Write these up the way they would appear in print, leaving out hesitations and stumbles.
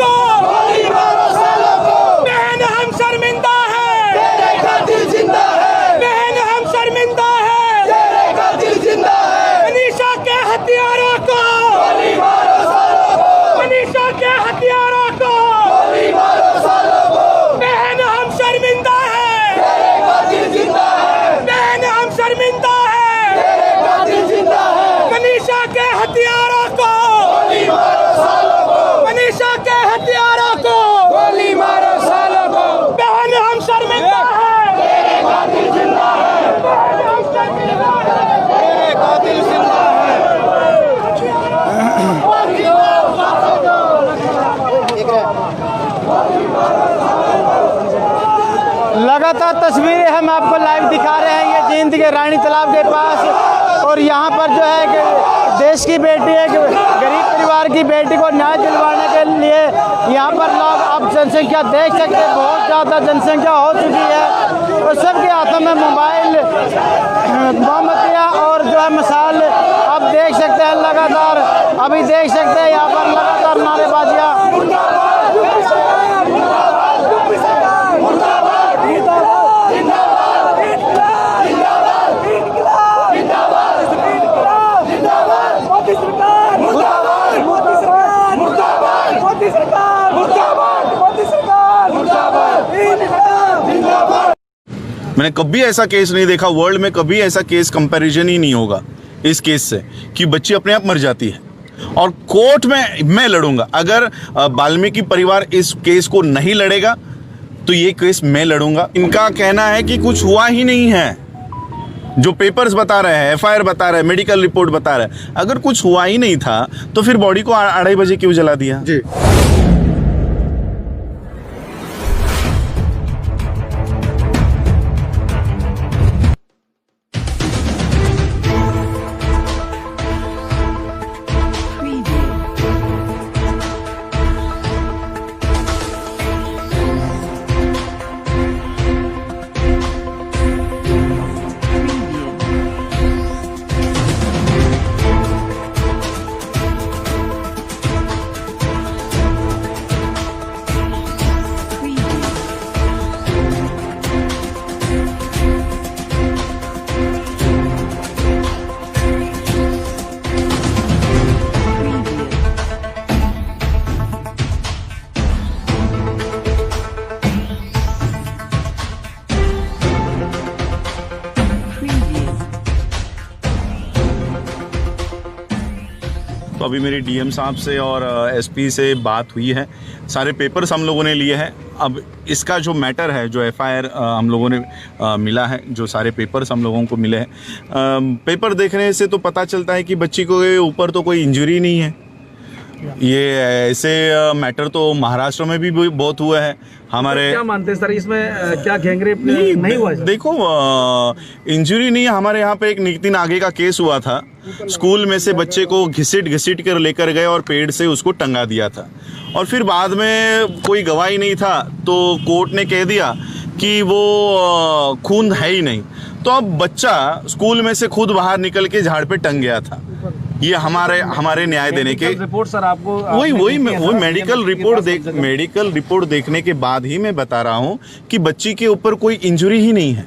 को, बहन हम शर्मिंदा है, बहन हम शर्मिंदा है, मनीषा के हत्यारों को, मनीषा के हत्यारों को, बहन हम शर्मिंदा है, बहन हम शर्मिंदा है, मनीषा के हत्यारों को, मनीषा के हत्यारों को, बहन हम शर्मिंदा है, बहन हम शर्मिंदा है, लगातार तस्वीरें हम आपको लाइव दिखा रहे हैं। ये जींद के रानी तालाब के पास, और यहाँ पर जो है कि देश की बेटी, एक गरीब परिवार की बेटी को न्याय दिलवाने के लिए यहाँ पर लोग, आप जनसंख्या देख सकते हैं, बहुत ज़्यादा जनसंख्या हो चुकी है और सबके हाथों में मोबाइल, मोमबत्तियाँ और जो है मसाल आप देख सकते हैं। लगातार अभी देख सकते हैं यहाँ पर लगातार नारेबाजियाँ। मैंने कभी ऐसा केस नहीं देखा, वर्ल्ड में कभी ऐसा केस कंपैरिजन ही नहीं होगा इस केस से कि बच्ची अपने आप मर जाती है। और कोर्ट में मैं लड़ूंगा। अगर वाल्मीकि परिवार इस केस को नहीं लड़ेगा तो ये केस मैं लड़ूंगा। इनका कहना है कि कुछ हुआ ही नहीं है, जो पेपर्स बता रहे हैं, एफआईआर बता रहे हैं, मेडिकल रिपोर्ट बता रहे हैं। अगर कुछ हुआ ही नहीं था तो फिर बॉडी को 2:30 बजे क्यों जला दिया? जी तो अभी मेरी डीएम साहब से और एसपी से बात हुई है, सारे पेपर्स हम लोगों ने लिए हैं। अब इसका जो मैटर है, जो एफआईआर हम लोगों ने मिला है, जो सारे पेपर्स हम लोगों को मिले हैं, पेपर देखने से तो पता चलता है कि बच्ची के ऊपर तो कोई इंजरी नहीं है। ये ऐसे मैटर तो महाराष्ट्र में भी बहुत हुआ है। हमारे क्या मानते हैं सर, इसमें क्या गैंगरेप नहीं हुआ है? देखो, इंजरी नहीं है। हमारे यहाँ पे एक नितिन आगे का केस हुआ था, स्कूल में से बच्चे को घसीट कर लेकर गए और पेड़ से उसको टंगा दिया था, और फिर बाद में कोई गवाही नहीं था तो कोर्ट ने कह दिया कि वो खून है ही नहीं। तो अब बच्चा स्कूल में से खुद बाहर निकल के झाड़ पे टंग गया था। ये हमारे न्याय देने के रिपोर्ट सर आपको वही मेडिकल रिपोर्ट देखने के बाद ही मैं बता रहा हूँ कि बच्ची के ऊपर कोई इंजरी ही नहीं है।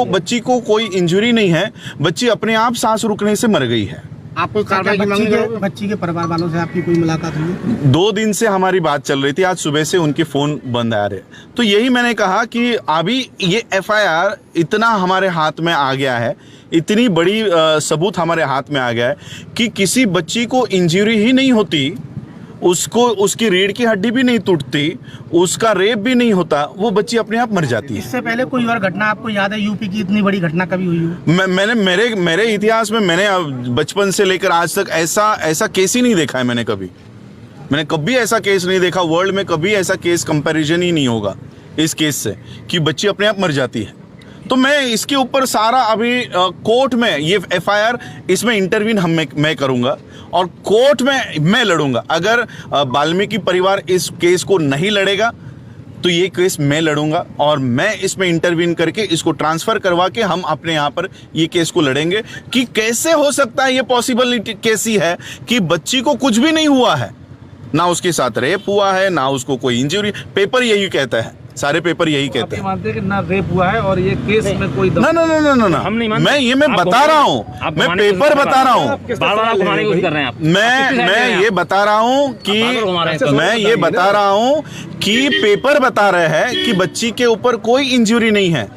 बच्ची को कोई इंजरी नहीं है। बच्ची अपने आप सांस रुकने से मर गई है। आपको कार्रवाई की मांग है? बच्ची के परिवार वालों से आपकी कोई मुलाकात हुई है? 2 दिन से हमारी बात चल रही थी, आज सुबह से उनके फोन बंद आ रहे। तो यही मैंने कहा कि अभी ये एफआईआर इतना हमारे हाथ में आ गया है, इतनी बड़ी सबूत हमारे हाथ में आ गया है कि किसी बच्ची को इंजरी ही नहीं होती, उसको उसकी रीढ़ की हड्डी भी नहीं टूटती, उसका रेप भी नहीं होता, वो बच्ची अपने आप मर जाती है। इससे पहले कोई और घटना आपको याद है यूपी की इतनी बड़ी घटना कभी हुई हो? मैंने मेरे इतिहास में मैंने बचपन से लेकर आज तक ऐसा केस ही नहीं देखा है। मैंने कभी ऐसा केस नहीं देखा, वर्ल्ड में कभी ऐसा केस कंपैरिजन ही नहीं होगा इस केस से कि बच्ची अपने आप मर जाती है। तो मैं इसके ऊपर सारा अभी कोर्ट में ये एफआईआर, इसमें इंटरवीन मैं करूंगा और कोर्ट में मैं लड़ूंगा। अगर वाल्मीकि परिवार इस केस को नहीं लड़ेगा तो ये केस मैं लड़ूंगा और मैं इसमें इंटरवीन करके इसको ट्रांसफर करवा के हम अपने यहाँ पर ये केस को लड़ेंगे कि कैसे हो सकता है, ये पॉसिबिलिटी कैसी है कि बच्ची को कुछ भी नहीं हुआ है ना उसके साथ रेप हुआ है, ना उसको कोई इंजरी। पेपर यही कहता है, सारे पेपर यही कहते आप ये हैं। मानते हैं कि ना रेप हुआ है और ये केस में कोई ना ना ना ना ना ना, हम नहीं मानते। मैं बता रहा हूँ, मैं पेपर बता रहा हूँ, बार-बार आप घुमाने की कोशिश कर रहे हैं आप। मैं ये बता रहा हूँ कि मैं ये बता रहा हूँ कि पेपर बता रहे हैं कि बच्ची के ऊपर कोई इंजरी नहीं है।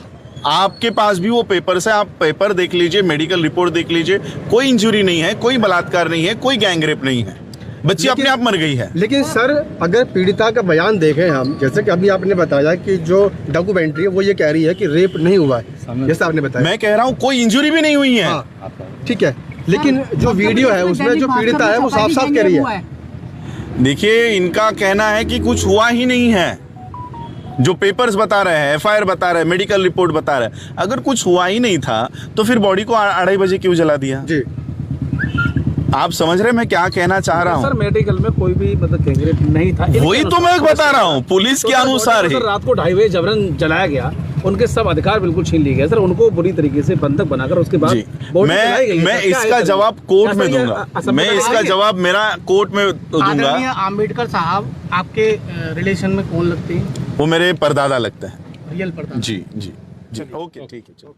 आपके पास भी वो पेपर्स है, आप पेपर देख लीजिए, मेडिकल रिपोर्ट देख लीजिए, कोई इंजरी नहीं है, कोई बलात्कार नहीं है, कोई गैंगरेप नहीं है, बच्ची अपने आप मर गई है। लेकिन सर अगर पीड़िता का बयान देखें हम, जैसे कि अभी आपने बताया कि जो डॉक्यूमेंट्री है वो ये कह रही है कि रेप नहीं हुआ है, जैसा आपने बताया। मैं कह रहा हूँ कोई इंजरी भी नहीं हुई है। हाँ, ठीक है, लेकिन जो वीडियो है उसमें जो पीड़िता है वो साफ साफ कह रही है। देखिए, इनका कहना है कि कुछ हुआ ही नहीं है। जो पेपर्स बता रहे हैं, एफआईआर बता रहे हैं, मेडिकल रिपोर्ट बता रहे हैं, अगर कुछ हुआ ही नहीं था तो फिर बॉडी को 2:30 बजे क्यों जला दिया? जी, आप समझ रहे मैं क्या कहना चाह रहा सर हूँ? मेडिकल में कोई भी मतलब गैंगरेप नहीं था। वही तो मैं बता रहा हूँ, पुलिस के अनुसार ही। सर रात को 2:30 बजे जबरन जलाया गया, उनके सब अधिकार बिल्कुल छीन लिए गए सर, उनको बुरी तरीके से बंधक बनाकर उसके बाद जी, बॉडी जलाई गई है। मैं सर, क्या इसका है जवाब कोर्ट में ऐसा ये दूंगा। असंबद्ध मैं इसका है? जवाब मेरा कोर्ट में आदरणीय दूंगा। आम्बेडकर साहब आपके रिलेशन में कौन लगते हैं? वो मेरे परदादा लगते हैं। रियल पड़ता जी जी जी, ओके, ठीक है, चलो।